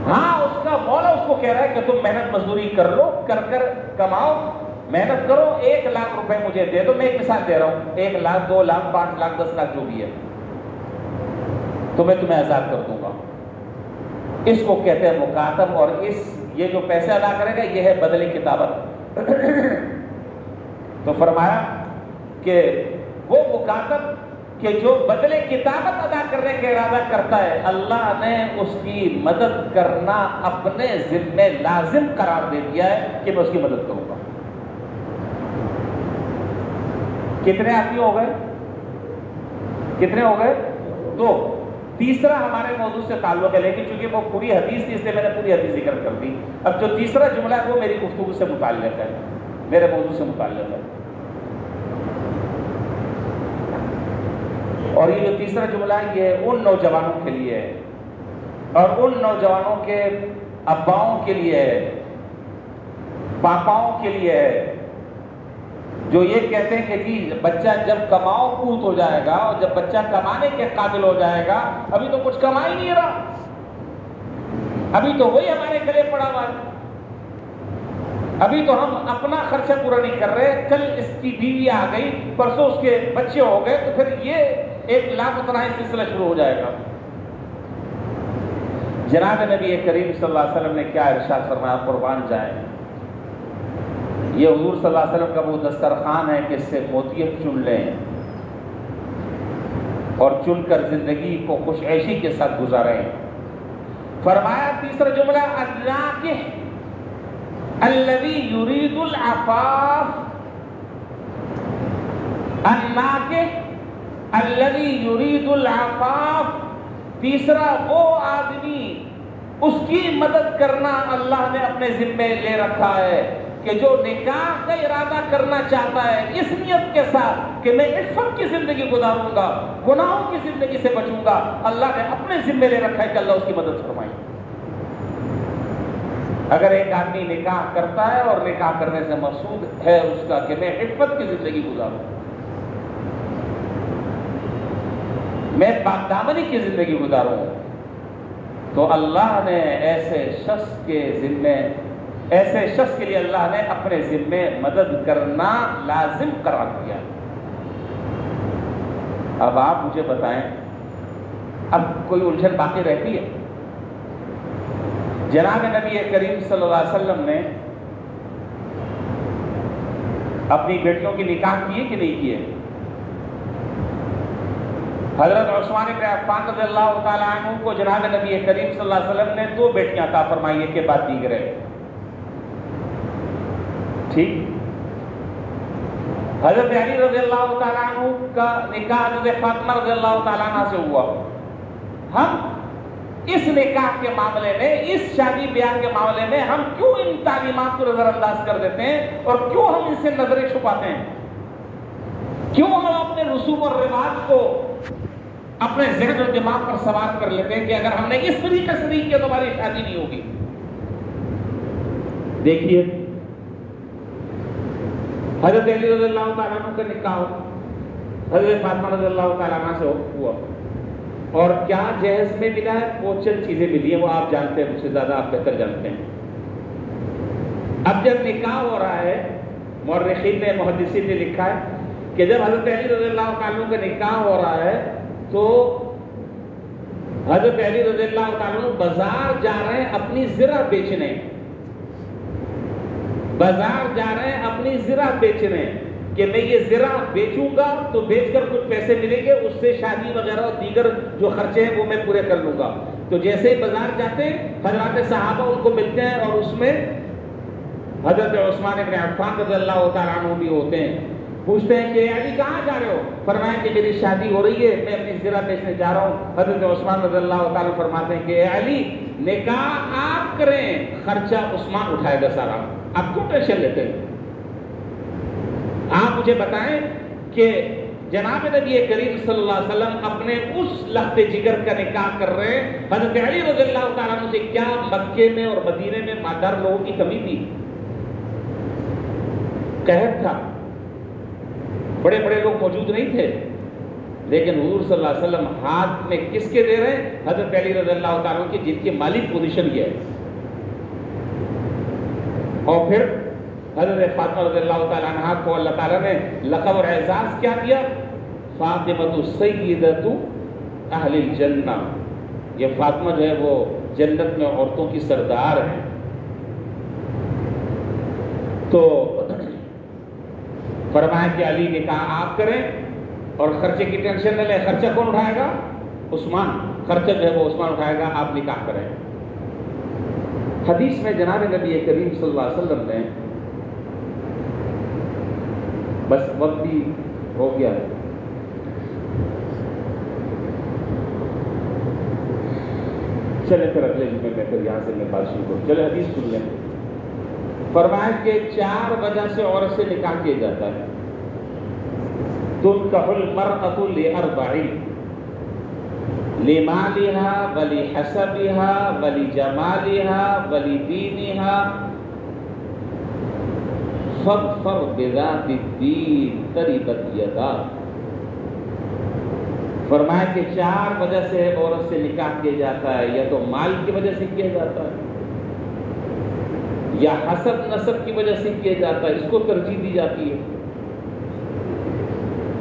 Speaker 1: ہاں اس کا مولا اس کو کہہ رہا ہے کہ تم محنت مزدوری کر لو، کر کر کماؤ، محنت کرو، 1 لاکھ روپے مجھے دے دو۔ میں ایک مثال دے رہا ہوں، 1 لاکھ 2 لاکھ 5 لاکھ 10 لاکھ جو بھی ہے، تو میں تمہیں آزاد کر دوں گا۔ اس کو کہتے ہیں مکاتب، اور یہ جو پیسے ادا کرے گا یہ ہے بدلے کتابت۔ تو فرمایا کہ وہ مکاتب کہ جو بدلے کتابت ادا کرنے کا ارادہ کرتا ہے، اللہ نے اس کی مدد کرنا اپنے ذمہ لازم قرار دے دیا ہے کہ میں اس کی مدد کروں گا۔ کتنے آدمی ہو گئے؟ کتنے ہو گئے؟ 2۔ تیسرا ہمارے موضوع سے تعلق ہے، لیکن چونکہ وہ پوری حدیث تھی اس لیے میں نے پوری حدیث ذکر کر دی۔ اب جو تیسرا جملہ ہے وہ میری گفتگو سے متعلق ہے، میرے موضوع سے متعلق ہے۔ اور یہ جو تیسرا جملہ ہے یہ ان نوجوانوں کے لیے ہے، اور ان نوجوانوں کے اباؤں کے لیے ہے، پاپاؤں کے لیے ہے، جو یہ کہتے ہیں کہ جی بچہ جب کماؤ پوت ہو جائے گا، اور جب بچہ کمانے کے قابل ہو جائے گا، ابھی تو کچھ کما ہی نہیں رہا، ابھی تو وہی ہمارے گلے پڑا ہوا ہے، ابھی تو ہم اپنا خرچہ پورا نہیں کر رہے، کل اس کی بیوی آ گئی، پرسوں اس کے بچے ہو گئے، تو پھر یہ 1 لاکھ اتنا ہی سلسلہ شروع ہو جائے گا۔ جناب نبی کریم صلی اللہ علیہ وسلم نے کیا ارشاد فرمایا، قربان جائیں، یہ حضور صلی اللہ علیہ وسلم کا وہ دسترخوان ہے کہ اس سے موتیت چن لیں اور چن کر زندگی کو خوش عیشی کے ساتھ گزاریں۔ فرمایا تیسرا جملہ، الناکح الذی یرید العفاف، الناکح الذی یرید العفاف، تیسرا وہ آدمی، اس کی مدد کرنا اللہ نے اپنے ذمے لے رکھا ہے کہ جو نکاح کا ارادہ کرنا چاہتا ہے اس نیت کے ساتھ کہ میں عفت کی زندگی گزاروں گا، گناہوں کی زندگی سے بچوں گا، اللہ نے اپنے ذمے لے رکھا ہے کہ اللہ اس کی مدد فرمائے۔ اگر ایک آدمی نکاح کرتا ہے اور نکاح کرنے سے مقصود ہے اس کا کہ میں عفت کی زندگی گزاروں، میں پاک دامنی کی زندگی گزاروں، تو اللہ نے ایسے شخص کے لیے اللہ نے اپنے ذمے مدد کرنا لازم قرار دیا۔ اب آپ مجھے بتائیں، اب کوئی الجھن باقی رہتی ہے؟ جناب نبی کریم صلی اللہ علیہ وسلم نے اپنی بیٹیوں کی نکاح کیے کہ نہیں کیے؟ حضرت عثمان بن عفان رضی اللہ تعالیٰ عنہ کو جناب نبی کریم صلی اللہ علیہ وسلم نے 2 بیٹیاں عطا فرمائی، ایک کے بعد دیگر ہے، ٹھیک۔ حضرت علی رضی اللہ تعالیٰ عنہ کا نکاح حضرت فاطمہ رضی اللہ تعالیٰ عنہ سے ہوا۔ ہم اس نکاح کے معاملے میں، اس شادی بیاہ کے معاملے میں ہم کیوں ان تعلیمات کو نظر انداز کر دیتے ہیں اور کیوں ہم ان سے نظریں چھپاتے ہیں؟ کیوں ہم اپنے رسوم اور رواج کو اپنے ذہن و دماغ پر سوار کر لیتے ہیں کہ اگر ہم نے اس طریقے سے نہیں کیا تو ہماری شادی نہیں ہوگی؟ دیکھیے حضرت علی رضی اللہ تعالیٰ عنہ کا نکاح حضرت فاطمہ رضی اللہ تعالیٰ عنہ سے ہوا، اور کیا جہیز میں ملا ہے؟ وہ چند چیزیں ملی ہیں، وہ آپ جانتے ہیں، مجھ سے زیادہ آپ بہتر جانتے ہیں۔ اب جب نکاح ہو رہا ہے، مورخین نے، محدثین نے لکھا ہے کہ جب حضرت علی رضی اللہ تعالیٰ عنہ کا نکاح ہو رہا ہے تو حضرت علی رضی اللہ تعالیٰ عنہ بازار جا رہے ہیں اپنی زرع بیچنے، بازار جا رہے ہیں اپنی زرع بیچنے کہ میں یہ زرع بیچوں گا تو بیچ کر کچھ پیسے ملیں گے، اس سے شادی وغیرہ اور دیگر جو خرچے ہیں وہ میں پورے کر لوں گا۔ تو جیسے ہی بازار جاتے ہیں حضرات صحابہ ان کو ملتے ہیں، اور اس میں حضرت عثمان بن عفان رضی اللہ تعالیٰ عنہ بھی ہوتے ہیں۔ پوچھتے ہیں کہ علی کہاں جا رہے ہو؟ فرمایا کہ میری شادی ہو رہی ہے، میں اپنی زرع بیچنے جا رہا ہوں۔ حضرت عثمان رضی اللہ تعالیٰ فرماتے ہیں کہ علی نکاح آپ کریں، خرچہ عثمان اٹھائے گا سارا، آپ کیوں ٹینشن لیتے ہیں؟ آپ مجھے بتائیں کہ جناب نبی کریم صلی اللہ علیہ وسلم اپنے اس لخت جگر کا نکاح کر رہے ہیں، حضرت علی رضی اللہ تعالیٰ عنہ سے کیا مکے میں اور مدینے میں مالدار لوگوں کی کمی تھی؟ قحط تھا، بڑے بڑے لوگ موجود نہیں تھے، لیکن حضور صلی اللہ علیہ وسلم ہاتھ میں کس کے دے رہے ہیں؟ حضرت علی رضی اللہ تعالیٰ عنہ کی، جن کی مالی پوزیشن یہ ہے۔ اور پھر حضرت فاطمہ رضی اللہ تعالیٰ عنہ کو اللہ تعالیٰ نے لقب اور اعزاز کیا دیا؟ فاطمۃ سیدۃ اہل الجنہ، یہ فاطمہ جو ہے وہ جنت میں عورتوں کی سردار ہیں۔ تو فرمایا کہ علی نے کہا آپ کریں اور خرچے کی ٹینشن نہ لیں، خرچہ کون اٹھائے گا؟ عثمان، خرچہ جو ہے وہ عثمان اٹھائے گا، آپ نکاح کریں۔ حدیث میں جناب نبی کریم صلی اللہ علیہ وسلم نے، بس وقت بھی ہو گیا ہے، چلے پھر اگلے جمعے میں پھر یہاں سے میں بات شروع کروں۔ چلے حدیث سن لیں۔ فرمایا کہ 4 وجہ سے عورت سے نکاح کیا جاتا ہے۔ تنکح المرأة لأربع، لمالها ولحسبها ولجمالها ولدينها فاظفر بذات الدين تربت يداك۔ فرمایا کہ 4 وجہ سے عورت سے نکاح کیا جاتا ہے، یا تو مال کی وجہ سے کیا جاتا ہے، یا حسب نسب کی وجہ سے کیا جاتا ہے، اس کو ترجیح دی جاتی ہے،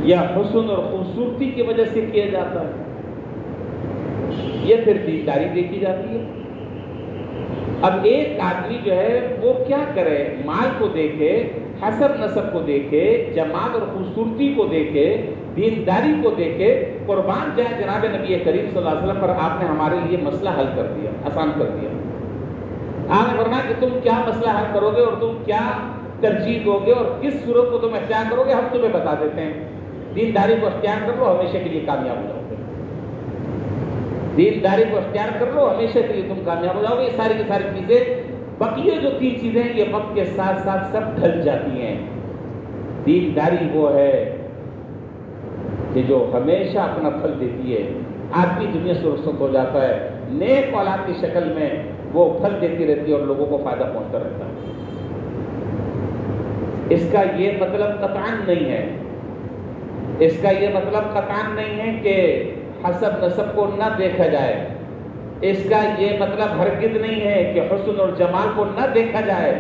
Speaker 1: یا حسن اور خوبصورتی کی وجہ سے کیا جاتا ہے، یا پھر دینداری دیکھی جاتی ہے۔ اب ایک آدمی جو ہے وہ کیا کرے؟ مال کو دیکھے، حسب نسب کو دیکھے، جمال اور خوبصورتی کو دیکھے، دینداری کو دیکھے، قربان جائے جناب نبی کریم صلی اللہ علیہ وسلم پر آپ نے ہمارے لیے مسئلہ حل کر دیا، آسان کر دیا۔ آپ نے فرمایا کہ تم کیا مسئلہ حل کرو گے اور تم کیا ترجیح دو گے اور کس صورت کو تم اختیار کرو گے، ہم تمہیں بتا دیتے ہیں۔ دینداری کو اختیار کرو، ہمیشہ کے لیے کامیاب ہو جاؤ گے۔ دینداری کو اختیار کر لو، ہمیشہ کے لیے تم کامیاب ہو جاؤ گے۔ یہ ساری کی ساری چیزیں، بقیہ جو 3 چیزیں ہیں، یہ وقت کے ساتھ ساتھ سب ڈھل جاتی ہیں۔ دینداری وہ ہے کہ جو ہمیشہ اپنا پھل دیتی ہے، آدمی دنیا سے رخصت ہو جاتا ہے، نیک اولاد کی شکل میں وہ پھل دیتی رہتی ہے اور لوگوں کو فائدہ پہنچتا رہتا ہے۔ اس کا یہ مطلب قطعاً نہیں ہے، اس کا یہ مطلب قطعاً نہیں ہے کہ حسب نسب کو نہ دیکھا جائے، اس کا یہ مطلب ہرگز نہیں ہے کہ حسن اور جمال کو نہ دیکھا جائے،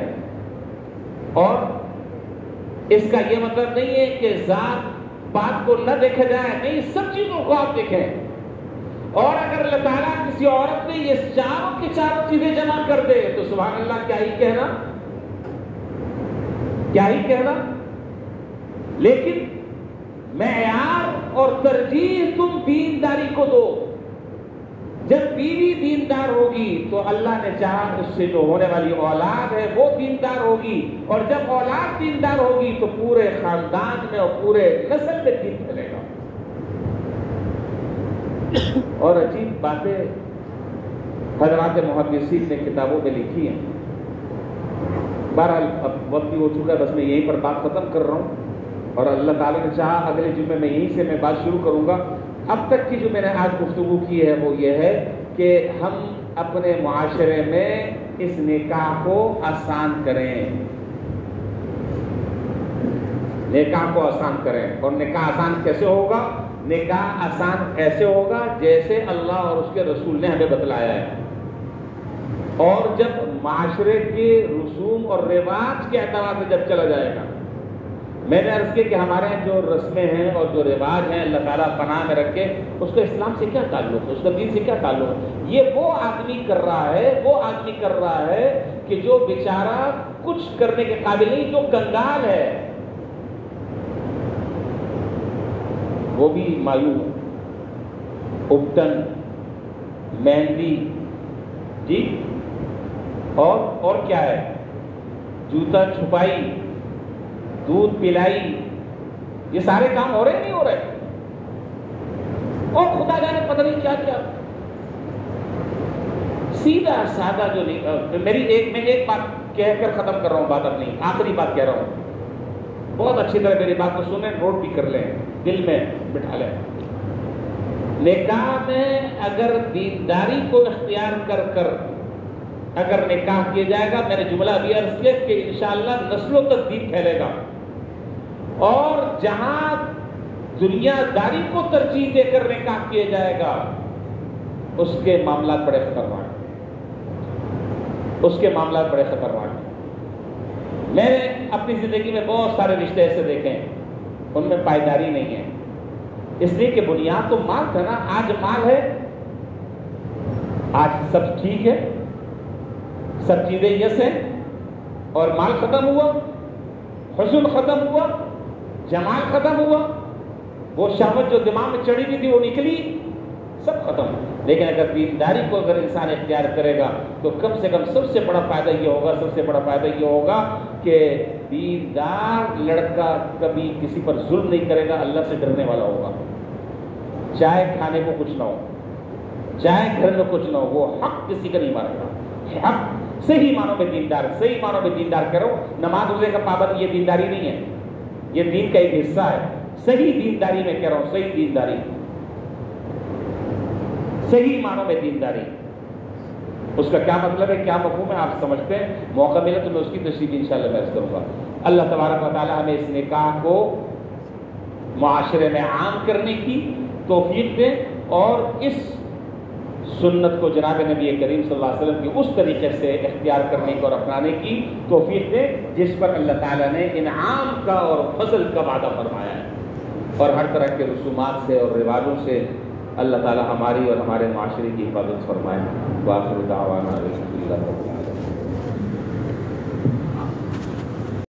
Speaker 1: اور اس کا یہ مطلب نہیں ہے کہ ذات بات کو نہ دیکھا جائے، نہیں، سب چیزوں کو آپ دیکھیں۔ اور اگر اللہ تعالیٰ کسی عورت میں یہ چاروں کی چاروں چیزیں جمع کر دے تو سبحان اللہ، کیا ہی کہنا، کیا ہی کہنا۔ لیکن معیار اور ترجیح تم دینداری کو دو۔ جب بیوی دیندار ہوگی تو اللہ نے چاہا اس سے جو ہونے والی اولاد ہے وہ دیندار ہوگی، اور جب اولاد دیندار ہوگی تو پورے خاندان میں اور پورے نسل میں دین پھیلے گا۔ اور عجیب باتیں حضرات محدثین نے کتابوں میں لکھی ہیں۔ بہرحال اب وقت بھی ہو چکا ہے، بس میں یہیں پر بات ختم کر رہا ہوں، اور اللہ تعالیٰ نے چاہا اگلے جمعے میں یہیں سے میں بات شروع کروں گا۔ اب تک کی جو میں نے آج گفتگو کی ہے وہ یہ ہے کہ ہم اپنے معاشرے میں اس نکاح کو آسان کریں، نکاح کو آسان کریں۔ اور نکاح آسان کیسے ہوگا؟ نکاح آسان ایسے ہوگا جیسے اللہ اور اس کے رسول نے ہمیں بتلایا ہے۔ اور جب معاشرے کے رسوم اور رواج کے اعتبار سے جب چلا جائے گا، میں نے عرض کیا کہ ہمارے جو رسمیں ہیں اور جو رواج ہیں، اللہ تعالیٰ پناہ میں رکھے، اس کا اسلام سے کیا تعلق ہے، اس کا دین سے کیا تعلق ہے؟ یہ وہ آدمی کر رہا ہے، وہ آدمی کر رہا ہے کہ جو بیچارہ کچھ کرنے کے قابل نہیں، جو کنگال ہے، وہ بھی مایوب، ابٹن، مہندی، جی، اور کیا ہے، جوتا چھپائی، دودھ پلائی، یہ سارے کام ہو رہے نہیں ہو رہے؟ اور خدا جانے پتہ نہیں کیا کیا۔ سیدھا سادہ جو نہیں، میں ایک بات کہہ کر ختم کر رہا ہوں، بات اپنی آخری بات کہہ رہا ہوں، بہت اچھی طرح میری بات کو سنیں، نوٹ بھی کر لیں، دل میں بٹھا لیں۔ نکاح میں اگر دینداری کو اختیار کر کر اگر نکاح کیا جائے گا، میں نے جملہ بھی عرض کیا کہ انشاءاللہ نسلوں تک دین پھیلے گا، اور جہاں دنیا داری کو ترجیح دے کر نکاح کیا جائے گا، اس کے معاملات بڑے خطرناک ہیں، اس کے معاملات بڑے خطرناک ہیں۔ میں نے اپنی زندگی میں بہت سارے رشتے ایسے دیکھے ہیں، ان میں پائیداری نہیں ہے، اس لیے کہ بنیاد تو مال تھا نا۔ آج مال ہے، آج سب ٹھیک ہے، سب چیزیں یس ہیں، اور مال ختم ہوا، حسن ختم ہوا، جمال ختم ہوا، وہ شہوت جو دماغ میں چڑھی ہوئی تھی وہ نکلی، سب ختم۔ لیکن اگر دینداری کو اگر انسان اختیار کرے گا تو کم سے کم سب سے بڑا فائدہ یہ ہوگا، سب سے بڑا فائدہ یہ ہوگا کہ دیندار لڑکا کبھی کسی پر ظلم نہیں کرے گا، اللہ سے ڈرنے والا ہوگا، چاہے کھانے کو کچھ نہ ہو، چاہے گھر میں کچھ نہ ہو، وہ حق کسی کا نہیں مارے گا، حق صحیح معنوں میں دیندار، صحیح معنوں میں دیندار کرو۔ نماز روزے کا پابند یہ دینداری نہیں ہے، یہ دین کا ایک حصہ ہے، صحیح دینداری میں کہہ رہا ہوں، صحیح دینداری، صحیح معنوں میں دینداری۔ اس کا کیا مطلب ہے، کیا مفہوم ہے، آپ سمجھتے ہیں؟ موقع ملے تو میں اس کی تشریح انشاءاللہ بحث کروں گا۔ اللہ تبارک و تعالی ہمیں اس نکاح کو معاشرے میں عام کرنے کی توفیق دے، اور اس سنت کو جناب نبی کریم صلی اللہ علیہ وسلم کی اس طریقے سے اختیار کرنے کی اور اپنانے کی توفیق دے جس پر اللہ تعالیٰ نے انعام کا اور فضل کا وعدہ فرمایا ہے، اور ہر طرح کے رسومات سے اور رواجوں سے اللہ تعالیٰ ہماری اور ہمارے معاشرے کی حفاظت فرمائے۔ وآخر دعوانا الحمدللہ رب العالمین۔